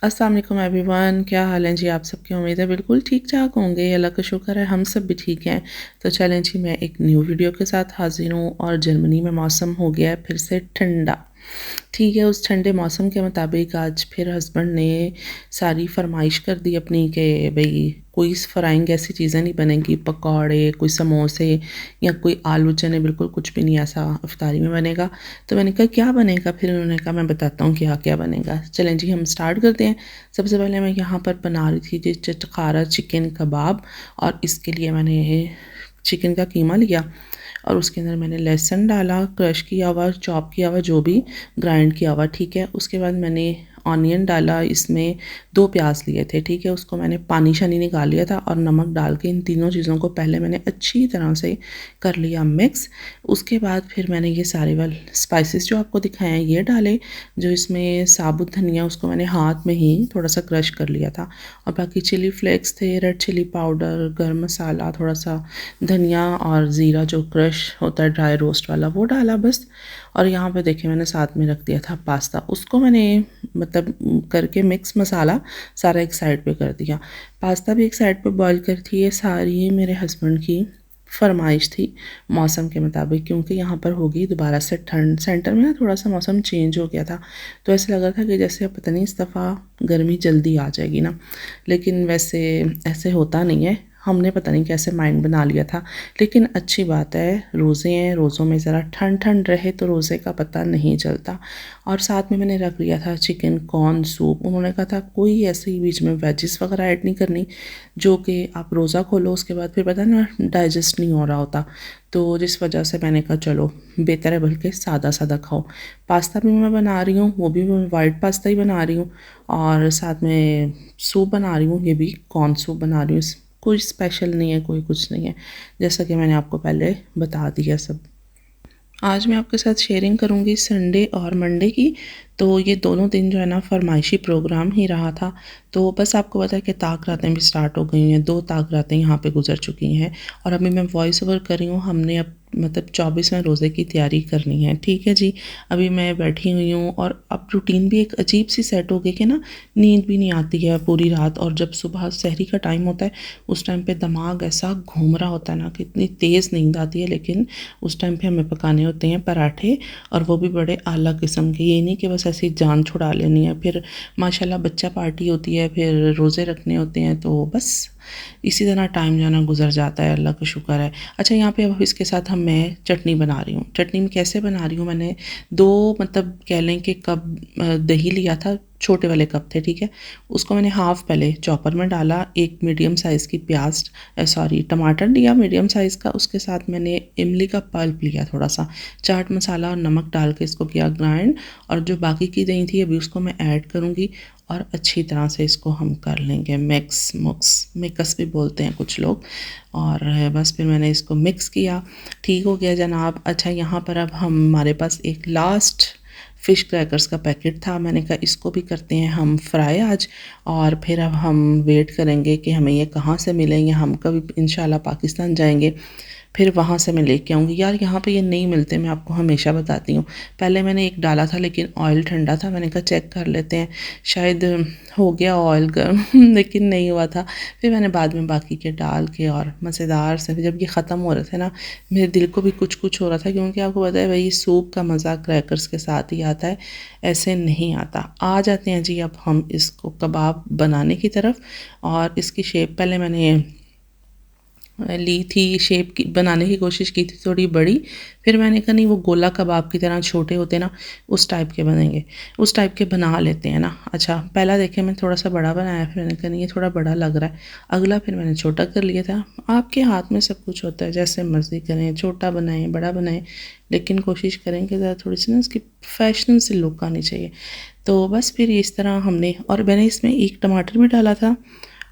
अस्सलाम वालेकुम एवरीवन, क्या हाल है जी आप सबकी। उम्मीद है बिल्कुल ठीक ठाक होंगे। अल्लाह का शुक्र है हम सब भी ठीक हैं। तो चलें जी, मैं एक न्यू वीडियो के साथ हाजिर हूँ और जर्मनी में मौसम हो गया है फिर से ठंडा। ठीक है, उस ठंडे मौसम के मुताबिक आज फिर हस्बैंड ने सारी फरमाइश कर दी अपनी कि भई कोई फ्राइंग ऐसी चीज़ें नहीं बनेंगी, पकौड़े, कोई समोसे या कोई आलू चने, बिल्कुल कुछ भी नहीं ऐसा इफ्तारी में बनेगा। तो मैंने कहा क्या बनेगा? फिर उन्होंने कहा मैं बताता हूँ क्या-क्या बनेगा। चलें जी हम स्टार्ट करते हैं। सबसे पहले मैं यहाँ पर बना रही थी जी चटखारा चिकन कबाब और इसके लिए मैंने चिकन का कीमा लिया और उसके अंदर मैंने लहसुन डाला, क्रश किया हुआ, चॉप किया हुआ, जो भी ग्राइंड किया हुआ, ठीक है। उसके बाद मैंने ऑनियन डाला, इसमें 2 प्याज लिए थे, ठीक है। उसको मैंने पानी शानी निकाल लिया था और नमक डाल के इन तीनों चीज़ों को पहले मैंने अच्छी तरह से कर लिया मिक्स। उसके बाद फिर मैंने ये सारे वाले स्पाइसेस जो आपको दिखाए हैं ये डाले। जो इसमें साबुत धनिया उसको मैंने हाथ में ही थोड़ा सा क्रश कर लिया था और बाकी चिली फ्लेक्स थे, रेड चिली पाउडर, गरम मसाला, थोड़ा सा धनिया और ज़ीरा जो क्रश होता है ड्राई रोस्ट वाला वो डाला बस। और यहाँ पे देखिए मैंने साथ में रख दिया था पास्ता, उसको मैंने मतलब करके मिक्स मसाला सारा एक साइड पे कर दिया। पास्ता भी एक साइड पे बॉईल कर थी। ये सारी मेरे हस्बैंड की फरमाइश थी मौसम के मुताबिक, क्योंकि यहाँ पर होगी दोबारा से ठंड। सेंटर में ना थोड़ा सा मौसम चेंज हो गया था, तो ऐसा लगा था कि जैसे अब पता नहीं इस दफ़ा गर्मी जल्दी आ जाएगी ना, लेकिन वैसे ऐसे होता नहीं है। हमने पता नहीं कैसे माइंड बना लिया था। लेकिन अच्छी बात है, रोज़े हैं, रोज़ों में ज़रा ठंड ठंड रहे तो रोज़े का पता नहीं चलता। और साथ में मैंने रख लिया था चिकन कॉर्न सूप। उन्होंने कहा था कोई ऐसे ही बीच में वेजिस वगैरह ऐड नहीं करनी, जो कि आप रोज़ा खोलो उसके बाद फिर पता ना डाइजेस्ट नहीं हो रहा होता। तो जिस वजह से मैंने कहा चलो बेहतर है बल्कि सादा सादा खाओ। पास्ता भी मैं बना रही हूँ, वो भी मैं वाइट पास्ता ही बना रही हूँ और साथ में सूप बना रही हूँ, ये भी कॉर्न सूप बना रही हूँ। कोई स्पेशल नहीं है, कोई कुछ नहीं है, जैसा कि मैंने आपको पहले बता दिया सब। आज मैं आपके साथ शेयरिंग करूंगी संडे और मंडे की। तो ये दोनों दिन जो है ना फरमाइशी प्रोग्राम ही रहा था। तो बस आपको पता है कि ताक रातें भी स्टार्ट हो गई हैं, 2 ताक रातें यहाँ पे गुजर चुकी हैं और अभी मैं वॉइस ओवर कर रही हूँ। हमने अब मतलब 24वें रोज़े की तैयारी करनी है, ठीक है जी। अभी मैं बैठी हुई हूँ और अब रूटीन भी एक अजीब सी सेट हो गई कि ना नींद भी नहीं आती है पूरी रात, और जब सुबह सहरी का टाइम होता है उस टाइम पे दिमाग ऐसा घूम रहा होता है ना कि इतनी तेज़ नींद आती है। लेकिन उस टाइम पे हमें पकाने होते हैं पराठे, और वो भी बड़े आला किस्म के, ये नहीं कि बस ऐसी जान छुड़ा लेनी है। फिर माशाल्लाह बच्चा पार्टी होती है, फिर रोज़े रखने होते हैं, तो बस इसी तरह टाइम जो है ना गुजर जाता है, अल्लाह का शुक्र है। अच्छा यहाँ पे अब इसके साथ मैं चटनी बना रही हूँ। चटनी में कैसे बना रही हूँ, मैंने 2 मतलब कह लें कि कप दही लिया था, छोटे वाले कप थे, ठीक है। उसको मैंने हाफ़ पहले चॉपर में डाला, एक मीडियम साइज़ की प्याज सॉरी टमाटर लिया मीडियम साइज़ का, उसके साथ मैंने इमली का पल्प लिया थोड़ा सा, चाट मसाला और नमक डाल के इसको किया ग्राइंड। और जो बाकी की दही थी अभी उसको मैं ऐड करूँगी और अच्छी तरह से इसको हम कर लेंगे मिक्स भी बोलते हैं कुछ लोग। और बस फिर मैंने इसको मिक्स किया, ठीक हो गया जनाब। अच्छा यहाँ पर अब हमारे पास एक लास्ट फ़िश क्रैकर्स का पैकेट था, मैंने कहा इसको भी करते हैं हम फ्राई आज। और फिर अब हम वेट करेंगे कि हमें ये कहाँ से मिलेंगे। हम कभी इंशाल्लाह पाकिस्तान जाएंगे फिर वहाँ से मैं लेके आऊँगी। यार यहाँ पे ये नहीं मिलते, मैं आपको हमेशा बताती हूँ। पहले मैंने एक डाला था लेकिन ऑयल ठंडा था, मैंने कहा चेक कर लेते हैं शायद हो गया ऑयल गर्म लेकिन नहीं हुआ था। फिर मैंने बाद में बाकी के डाल के और मज़ेदार से, जब ये ख़त्म हो रहे थे ना मेरे दिल को भी कुछ कुछ हो रहा था, क्योंकि आपको पता है भाई सूप का मज़ा क्रैकर्स के साथ ही आता है, ऐसे नहीं आता। आ जाते हैं जी अब हम इसको कबाब बनाने की तरफ। और इसकी शेप पहले मैंने ली थी, शेप की बनाने की कोशिश की थी थोड़ी बड़ी। फिर मैंने कहा नहीं वो गोला कबाब की तरह छोटे होते ना, उस टाइप के बनेंगे, उस टाइप के बना लेते हैं ना। अच्छा पहला देखे मैं थोड़ा सा बड़ा बनाया, फिर मैंने कहा नहीं ये थोड़ा बड़ा लग रहा है, अगला फिर मैंने छोटा कर लिया था। आपके हाथ में सब कुछ होता है, जैसे मर्ज़ी करें, छोटा बनाएं बड़ा बनाएं, लेकिन कोशिश करें कि ज़रा थोड़ी सी ना इसकी फैशन से लुक आनी चाहिए। तो बस फिर इस तरह हमने, और मैंने इसमें एक टमाटर भी डाला था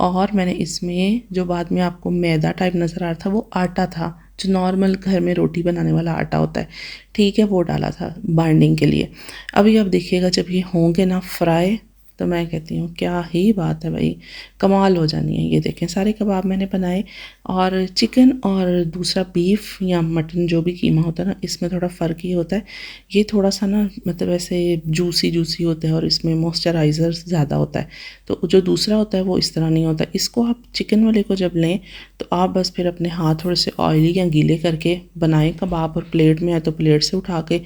और मैंने इसमें जो बाद में आपको मैदा टाइप नज़र आ रहा था वो आटा था, जो नॉर्मल घर में रोटी बनाने वाला आटा होता है, ठीक है, वो डाला था बाइंडिंग के लिए। अभी आप देखिएगा जब ये होंगे ना फ्राई, तो मैं कहती हूँ क्या ही बात है भाई, कमाल हो जानी है। ये देखें सारे कबाब मैंने बनाए, और चिकन और दूसरा बीफ या मटन जो भी कीमा होता है ना, इसमें थोड़ा फ़र्क ये होता है, ये थोड़ा सा ना मतलब ऐसे जूसी जूसी होता है और इसमें मॉइस्चराइज़र ज़्यादा होता है। तो जो दूसरा होता है वो इस तरह नहीं होता। इसको आप चिकन वाले को जब लें तो आप बस फिर अपने हाथ थोड़े से ऑयली या गीले करके बनाएं कबाब, और प्लेट में है तो प्लेट से उठा के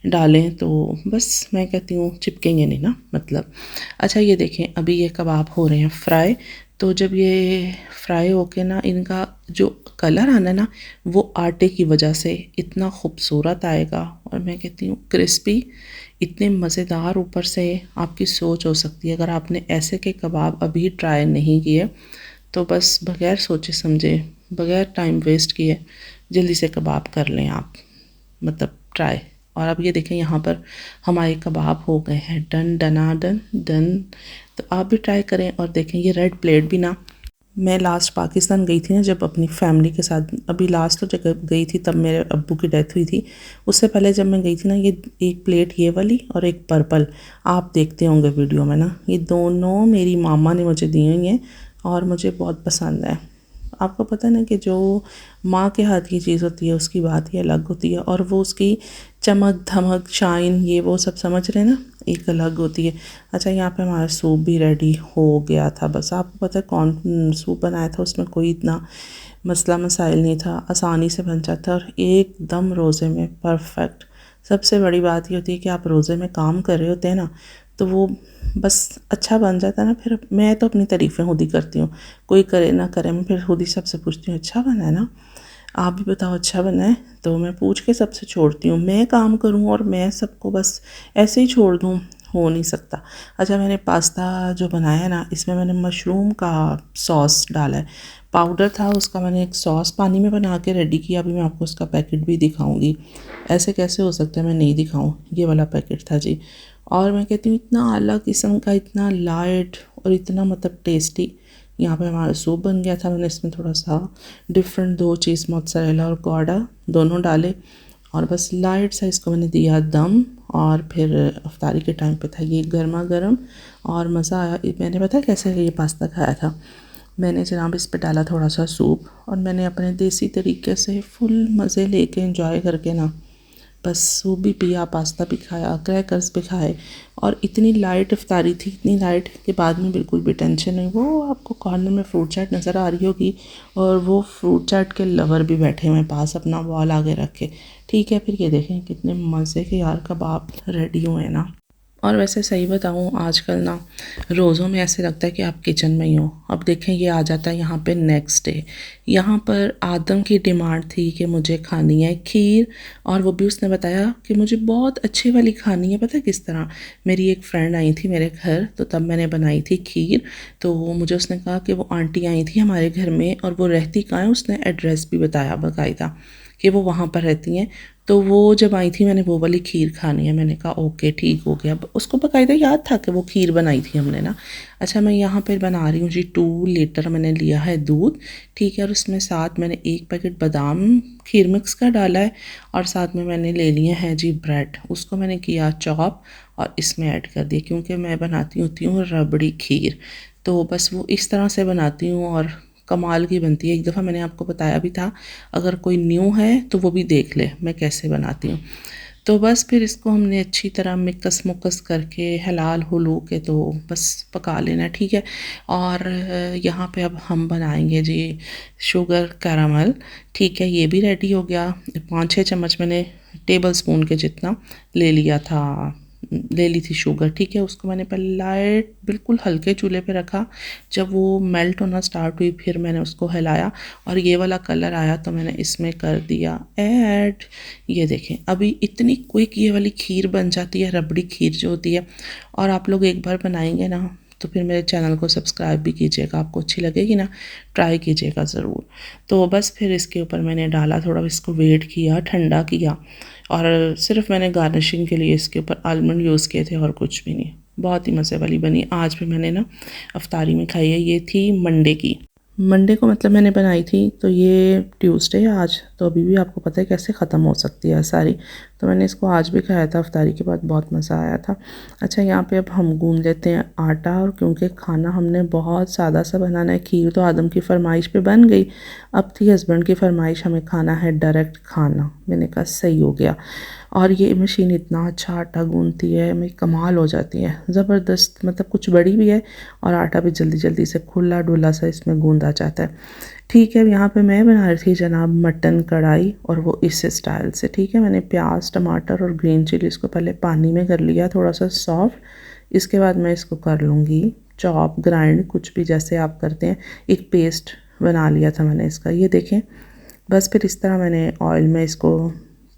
डालें, तो बस मैं कहती हूँ चिपकेंगे नहीं ना मतलब। अच्छा ये देखें, अभी ये कबाब हो रहे हैं फ्राई। तो जब ये फ्राई होके ना इनका जो कलर आना ना, वो आटे की वजह से इतना खूबसूरत आएगा, और मैं कहती हूँ क्रिस्पी, इतने मज़ेदार, ऊपर से आपकी सोच हो सकती है। अगर आपने ऐसे के कबाब अभी ट्राई नहीं किए तो बस बग़ैर सोचे समझे, बग़ैर टाइम वेस्ट किए जल्दी से कबाब कर लें आप, मतलब ट्राई। और अब ये देखें यहाँ पर हमारे कबाब हो गए हैं डन डना डन डन। तो आप भी ट्राई करें और देखें। ये रेड प्लेट भी ना, मैं लास्ट पाकिस्तान गई थी ना जब अपनी फैमिली के साथ, अभी लास्ट तो जगह गई थी तब मेरे अब्बू की डेथ हुई थी। उससे पहले जब मैं गई थी ना, ये एक प्लेट ये वाली और एक पर्पल, आप देखते होंगे वीडियो में ना, ये दोनों मेरी मामा ने मुझे दी हुई हैं और मुझे बहुत पसंद है। आपको पता है ना कि जो माँ के हाथ की चीज़ होती है उसकी बात ही अलग होती है, और वो उसकी चमक धमक शाइन ये वो सब समझ रहे हैं ना, एक अलग होती है। अच्छा यहाँ पे हमारा सूप भी रेडी हो गया था। बस आपको पता है कौन सूप बनाया था, उसमें कोई इतना मसला मसाइल नहीं था, आसानी से बन जाता और एकदम रोज़े में परफेक्ट। सबसे बड़ी बात ये होती है कि आप रोज़े में काम कर रहे होते हैं ना, तो वो बस अच्छा बन जाता है ना, फिर मैं तो अपनी तारीफ़ें खुद ही करती हूँ, कोई करे ना करे, मैं फिर खुद ही सबसे पूछती हूँ अच्छा बना है ना, आप भी बताओ अच्छा बना है। तो मैं पूछ के सबसे छोड़ती हूँ, मैं काम करूँ और मैं सबको बस ऐसे ही छोड़ दूँ, हो नहीं सकता। अच्छा मैंने पास्ता जो बनाया है ना, इसमें मैंने मशरूम का सॉस डाला है, पाउडर था उसका, मैंने एक सॉस पानी में बना के रेडी किया। अभी मैं आपको उसका पैकेट भी दिखाऊंगी। ऐसे कैसे हो सकता है मैं नहीं दिखाऊं, ये वाला पैकेट था जी। और मैं कहती हूँ इतना अलग किस्म का, इतना लाइट और इतना मतलब टेस्टी। यहाँ पे हमारा सूप बन गया था। मैंने इसमें थोड़ा सा डिफरेंट दो चीज़ मोज़रेला और गौडा दोनों डाले, और बस लाइट सा इसको मैंने दिया दम। और फिर अफ्तारी के टाइम पे था ये गर्मा गर्म, और मज़ा आया। मैंने पता है कैसे ये पास्ता खाया था, मैंने जनाब इस पे डाला थोड़ा सा सूप, और मैंने अपने देसी तरीके से फुल मज़े लेके एंजॉय करके ना, बस सूप भी पिया, पास्ता भी खाया, क्रैकर्स भी खाए, और इतनी लाइट इफ्तारी थी, इतनी लाइट के बाद में बिल्कुल भी टेंशन नहीं। वो आपको कॉर्नर में फ्रूट चाट नज़र आ रही होगी, और वो फ्रूट चाट के लवर भी बैठे हुए पास अपना बॉल आगे रख के। ठीक है, फिर ये देखें कितने मज़े के यार कबाब रेडी हुए हैं ना। और वैसे सही बताऊँ आजकल ना रोज़ों में ऐसे लगता है कि आप किचन में ही हो। अब देखें ये आ जाता है यहाँ पे नेक्स्ट डे। यहाँ पर आदम की डिमांड थी कि मुझे खानी है खीर, और वो भी उसने बताया कि मुझे बहुत अच्छी वाली खानी है। पता है किस तरह, मेरी एक फ्रेंड आई थी मेरे घर, तो तब मैंने बनाई थी खीर। तो मुझे उसने कहा कि वो आंटी आई थी हमारे घर में और वो रहती कहाँ है, उसने एड्रेस भी बताया बाकायदा कि वो वहाँ पर रहती हैं। तो वो जब आई थी मैंने वो वाली खीर खानी है, मैंने कहा ओके ठीक हो गया। उसको बाकायदा याद था कि वो खीर बनाई थी हमने ना। अच्छा मैं यहाँ पर बना रही हूँ जी 2 लीटर मैंने लिया है दूध, ठीक है, और उसमें साथ मैंने 1 पैकेट बादाम खीर मिक्स का डाला है, और साथ में मैंने ले लिए हैं जी ब्रेड, उसको मैंने किया चॉप और इसमें ऐड कर दिया, क्योंकि मैं बनाती होती हूँ रबड़ी खीर, तो बस वो इस तरह से बनाती हूँ और कमाल की बनती है। एक दफ़ा मैंने आपको बताया भी था, अगर कोई न्यू है तो वो भी देख ले मैं कैसे बनाती हूँ। तो बस फिर इसको हमने अच्छी तरह मिक्स मुक्स करके हलाल हुलू के तो बस पका लेना, ठीक है। और यहाँ पे अब हम बनाएंगे जी शुगर कैरामल, ठीक है, ये भी रेडी हो गया। 5-6 चम्मच मैंने टेबल स्पून के जितना ले लिया था, ले ली थी शुगर, ठीक है। उसको मैंने पहले लाइट बिल्कुल हल्के चूल्हे पे रखा, जब वो मेल्ट होना स्टार्ट हुई फिर मैंने उसको हिलाया और ये वाला कलर आया तो मैंने इसमें कर दिया ऐड। ये देखें अभी इतनी क्विक ये वाली खीर बन जाती है, रबड़ी खीर जो होती है। और आप लोग एक बार बनाएंगे ना तो फिर मेरे चैनल को सब्सक्राइब भी कीजिएगा, आपको अच्छी लगेगी ना, ट्राई कीजिएगा ज़रूर। तो बस फिर इसके ऊपर मैंने डाला, थोड़ा इसको वेट किया, ठंडा किया, और सिर्फ मैंने गार्निशिंग के लिए इसके ऊपर आलमंड यूज़ किए थे और कुछ भी नहीं। बहुत ही मज़े वाली बनी। आज भी मैंने ना अफ्तारी में खाई है। ये थी मंडे की, मंडे को मतलब मैंने बनाई थी, तो ये ट्यूसडे आज तो अभी भी आपको पता है कैसे ख़त्म हो सकती है सारी। तो मैंने इसको आज भी खाया था इफ्तारी के बाद, बहुत मज़ा आया था। अच्छा, यहाँ पे अब हम गूंद लेते हैं आटा, और क्योंकि खाना हमने बहुत सादा सा बनाना है, खीर तो आदम की फरमाइश पे बन गई, अब थी हस्बैंड की फरमाइश हमें खाना है डायरेक्ट खाना। मैंने कहा सही हो गया। और ये मशीन इतना अच्छा आटा गूंदती है, मेरी कमाल हो जाती है, ज़बरदस्त। मतलब कुछ बड़ी भी है और आटा भी जल्दी जल्दी से खुला डुला सा इसमें गूंदा जाता है। ठीक है, यहाँ पे मैं बना रही थी जनाब मटन कढ़ाई, और वो इस स्टाइल से। ठीक है, मैंने प्याज टमाटर और ग्रीन चिली इसको पहले पानी में कर लिया थोड़ा सा सॉफ्ट। इसके बाद मैं इसको कर लूँगी चॉप, ग्राइंड, कुछ भी जैसे आप करते हैं। एक पेस्ट बना लिया था मैंने इसका, ये देखें। बस फिर इस तरह मैंने ऑयल में इसको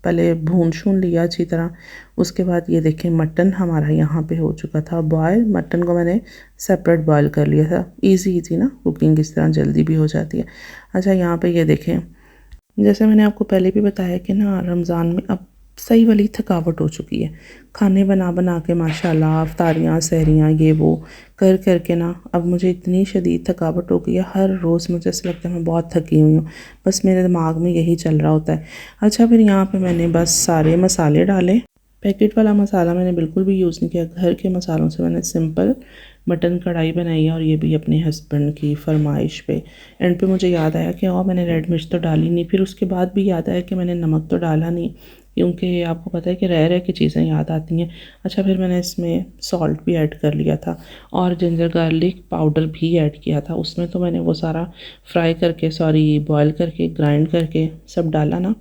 पहले भून शून लिया अच्छी तरह। उसके बाद ये देखें मटन हमारा यहाँ पे हो चुका था बॉयल। मटन को मैंने सेपरेट बॉयल कर लिया था। इजी ना कुकिंग, इस तरह जल्दी भी हो जाती है। अच्छा, यहाँ पे ये देखें, जैसे मैंने आपको पहले भी बताया कि ना रमज़ान में अब सही वाली थकावट हो चुकी है। खाने बना बना के माशाल्लाह, अफ्तारियाँ सहरियाँ ये वो कर कर के ना अब मुझे इतनी शदीद थकावट हो गई है। हर रोज़ मुझे ऐसा लगता है मैं बहुत थकी हुई हूँ, बस मेरे दिमाग में यही चल रहा होता है। अच्छा, फिर यहाँ पे मैंने बस सारे मसाले डाले। पैकेट वाला मसाला मैंने बिल्कुल भी यूज़ नहीं किया, घर के मसालों से मैंने सिंपल मटन कढ़ाई बनाई है, और ये भी अपने हस्बैंड की फरमाइश पे। एंड पे मुझे याद आया कि और मैंने रेड मिर्च तो डाली नहीं, फिर उसके बाद भी याद आया कि मैंने नमक तो डाला नहीं, क्योंकि आपको पता है कि रह रह के चीज़ें याद आती हैं। अच्छा, फिर मैंने इसमें सॉल्ट भी ऐड कर लिया था, और जिंजर गार्लिक पाउडर भी ऐड किया था उसमें। तो मैंने वो सारा फ्राई करके, बॉयल करके, ग्राइंड करके सब डाला ना।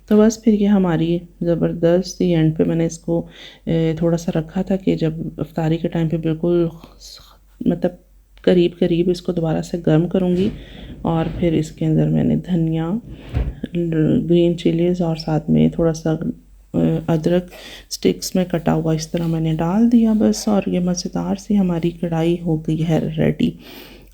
तो बस फिर ये हमारी ज़बरदस्त ही एंड पे मैंने इसको थोड़ा सा रखा था कि जब इफ्तारी के टाइम पे बिल्कुल मतलब करीब करीब इसको दोबारा से गर्म करूँगी। और फिर इसके अंदर मैंने धनिया, ग्रीन चिलीज़ और साथ में थोड़ा सा अदरक स्टिक्स में कटा हुआ इस तरह मैंने डाल दिया बस। और ये मज़ेदार सी हमारी कढ़ाई हो गई है रेडी।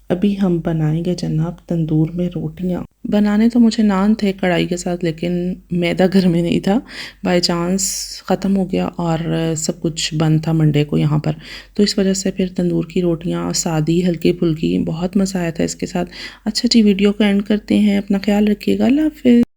अभी हम बनाएंगे जनाब तंदूर में रोटियां। बनाने तो मुझे नान थे कढ़ाई के साथ, लेकिन मैदा घर में नहीं था, बाय चांस ख़त्म हो गया, और सब कुछ बंद था मंडे को यहाँ पर। तो इस वजह से फिर तंदूर की रोटियां सादी हल्की फुल्की, बहुत मज़ा आया था इसके साथ। अच्छा जी, वीडियो को एंड करते हैं। अपना ख्याल रखिएगा। अल्लाह हाफ़िज़।